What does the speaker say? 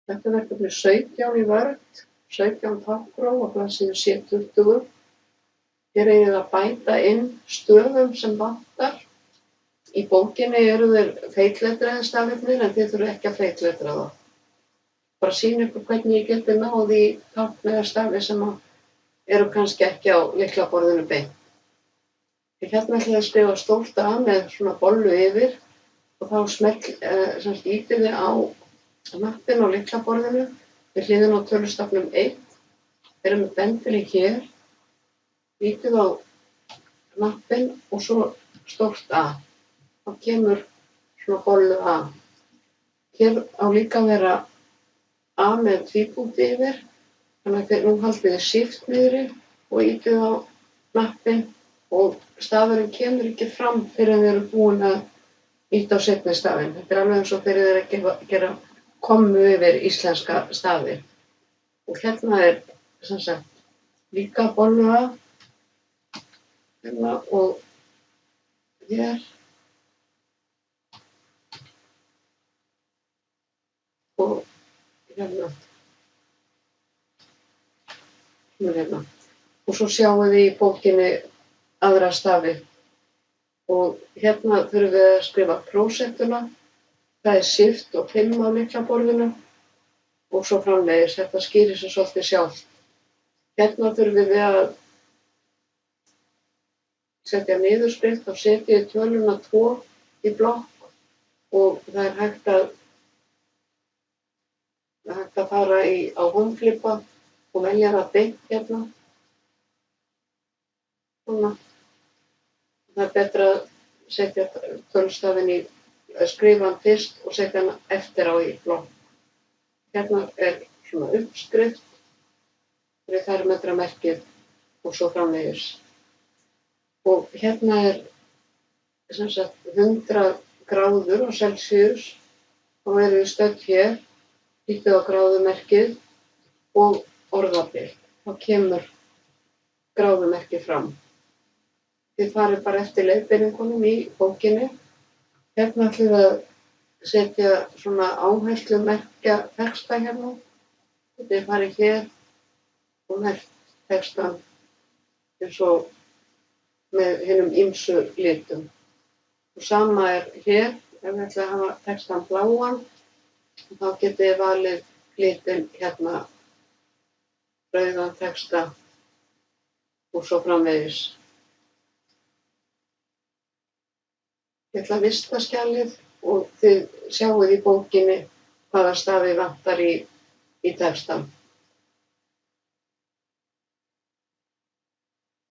Þetta er verkefni 17 í Word, 17 táknró á blaðsíðu 720. Hér eigið að bæta inn stöfum sem vantar. Í bókinni eru þeir feitletraðir stafirnir en þið þurfum ekki að feitletra þá. Bara sýna ykkur hvernig ég geti náð í táknaða stafi sem eru kannski ekki á lyklaborðinu beint. Hérna ætla ég að skrifa stórt A með svona bollu yfir og þá ýtið þið á hnappinn á lyklaborðinu við hliðina á tölustafnum 1. Þeir eru með bendilinn hér, ýtið á hnappinn og svo stórt A. Þá kemur svona bollu A. Hér á líka að vera A með tvípunkti yfir, þannig að nú haldið þið shift niðri og ýtið á hnappinn og stafurinn kemur ekki fram fyrir þið eru búin að ýta á seinni stafinn. Þetta er alveg eins og fyrir þið að gera kommu yfir íslenska stafi. Og hérna er sem sagt líka bollu A. Hérna og hér. Og hérna. Hérna. Og svo sjáum við í bókinni aðra stafi. Og hérna þurfum við að skrifa prósentuna. Það er shift og 5 á lyklaborðinu og svo framvegis. Þetta skýrir sig svolítið sjálft. Hérna þurfum við að setja niðurskrift og setja töluna 2 í blokk og það er hægt að fara á homeflipa og velja það beint hérna. Svona. Það er betra að setja tölustafinn skrifa hann fyrst og setja hann eftir á í blokk. Hérna er svona uppskrift fyrir fermetramerkið og svo framvegis. Og hérna er sem sagt 100 gráður á Celsius og erum við stödd hér, ýtið á gráðumerkið og orðabil. Þá kemur gráðumerkið fram. Þið farið bara eftir leiðbeiningunum í bókinni. Hérna ætlum við að setja svona áherslumerkja texta hérna. Þið farið hér og merkt textan eins og með hinum ýmsu litum. Og sama er hér, ef við ætlum að hafa textan bláan, þá getið þið valið litin hérna rauðan texta og svo framvegis. Ég ætla að vista skjalið og þið sjáið í bókinni hvaða stafi vantar í textan.